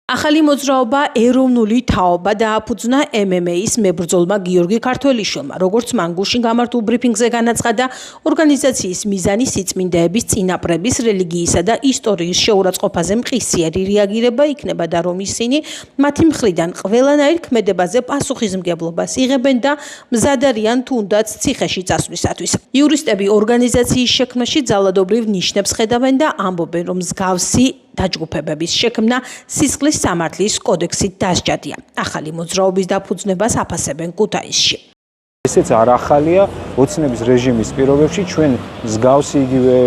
ახალი მოძრაობა ეროვნული თაობა დააფუძნა MMA-ის მებრძოლმა გიორგი ქართველიშვილმა, როგორც მან გუშინ გამართულ ბრიფინგზე განაცხადა, ორგანიზაციის მიზანი სიწმინდეების წინაპრების რელიგიისა და ისტორიის შეურაცხყოფაზე მყისიერი რეაგირება იქნება და რომ ისინი მათი მხრიდან ყველანაირ ქმედებაზე პასუხისმგებლობას იღებენ და მზად არიან თუნდაც ციხეში წასვლისათვის. იურისტები ორგანიზაციის შექმნაში ძალადობრივ ნიშნებს ხედავენ და ამბობენ, რომ მსგავსი დაჯგუფებების შექმნა სისხლის სამართლის კოდექსით დასჯადია. ახალი მოძრაობის დაფუძნებას აფასებენ ქუთაისში. ესეც არ ახალია, ოცნების რეჟიმის პირობებში ჩვენ მსგავსი იგივე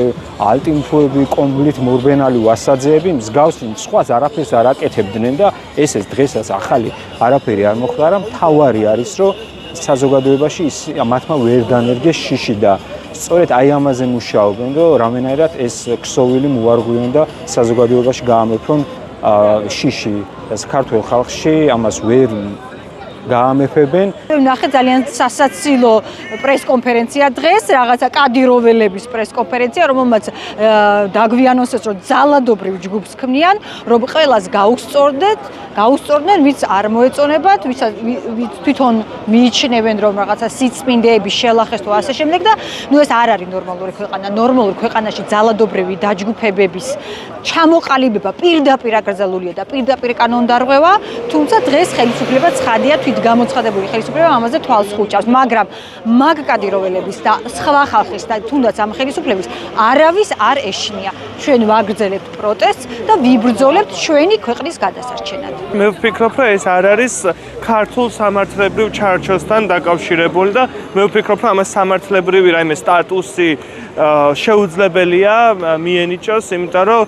ალტიმფუები, კომბლით მორბენალი ვასაძეები მსგავსი სხვას არაფერს არ აკეთებდნენ და ესეც დღესაც ახალი არაფერი არ მოხდა, არა მთავარი არის, რომ საზოგადოებაში მათმა ვერ განერგეს შიში და სწორედ აი ამაზე მუშაობენ, რომ რამენაირად ეს ქსოვილი მოარღვიონ და საზოგადოებაში გაამეფრონ შიში. საქართველოს ხალხში ამას ვერ გაამეფებენ. ნახე ძალიან სასაცილო პრესკონფერენცია დღეს, რაღაცა კადიროველების პრესკონფერენცია, რომელმაც დაგვიანონსეს, რომ ძალადობრივ ჯგუფს ქმნიან, რომ ყველას გაუსწორდნენ, ვინც არ მოეწონებათ, ვინც თვითონ მიიჩნევენ, რომ რაღაცა სიწმინდეების შელახეს თუ ასე შემდეგ და ეს არ არის ნორმალური ქვეყანა. ნორმალურ ქვეყანაში ძალადობრივი დაჯგუფებების ჩამოყალიბება პირდაპირ აკრძალულია და პირდაპირ კანონდარღვევა, თუმცა დღეს ხელისუფლება ცხადია გამოცხადებული ხელისუფლება ამაზე თვალს ხუჭავს, მაგრამ მაგ კადიროველების და სხვა ხალხის და თუნდაც ამ ხელისუფლების არავის არ ეშინია. ჩვენ ვაგრძელებთ პროტესტს და ვიბრძოლებთ ჩვენი ქვეყნის გადასარჩენად. მე ვფიქრობ, რომ ეს არ არის ქართულ სამართლებრივ ჩარჩოსთან დაკავშირებული და მე ვფიქრობ, რომ ამას სამართლებრივი რაიმე სტატუსი შეუძლებელია მიენიჭოს, იმიტომ რომ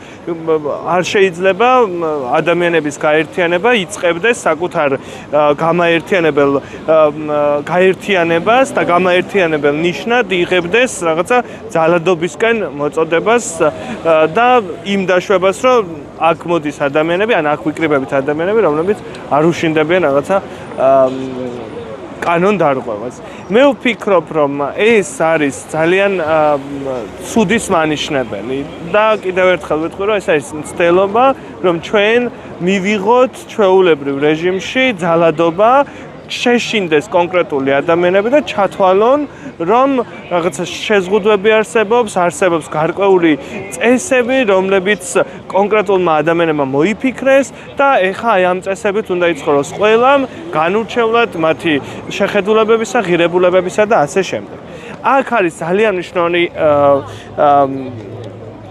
არ შეიძლება ადამიანების გაერთიანება იწყებდეს საკუთარ გაერთიანებას და გამაერთიანებელ ნიშნად იღებდეს რაღაცა ძალადობისკენ მოწოდებას და იმ დაშვებას, რომ აქ მოდის ადამიანები, ან აქ ვიკრიბებით ადამიანები, რომლებიც არ უშინდებიან რაღაცა კანონდარღვევას. მე ვფიქრობ, რომ ეს არის ძალიან ცუდის მანიშნებელი და კიდევ ერთხელ ვიტყვი, რომ ეს არის მცდელობა, რომ ჩვენ მივიღოთ ჩვეულებრივ რეჟიმში ძალადობა, შეშინდეს კონკრეტული ადამიანები და ჩათვალონ, რომ რაღაცა შეზღუდვები არსებობს გარკვეული წესები, რომლებიც კონკრეტულმა ადამიანებმა მოიფიქრეს და ეხლა აი ამ წესებით უნდა იცხოვროს ყველამ განურჩევლად მათი შეხედულებებისა, ღირებულებებისა და ასე შემდეგ. აქ არის ძალიან მნიშვნელოვანი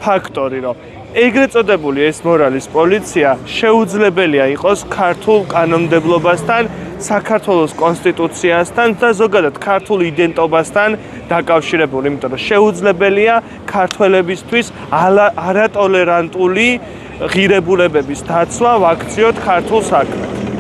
ფაქტორი, რომ ეგრეთ წოდებული ეს მორალის პოლიცია შეუძლებელია იყოს ქართულ კანონმდებლობასთან, საქართველოს კონსტიტუციასთან და ზოგადად ქართულ იდენტობასთან დაკავშირებული, იმიტომ რომ შეუძლებელია ქართველებისთვის არატოლერანტული ღირებულებების დაცვა ვაქციოთ ქართულ საქმეს.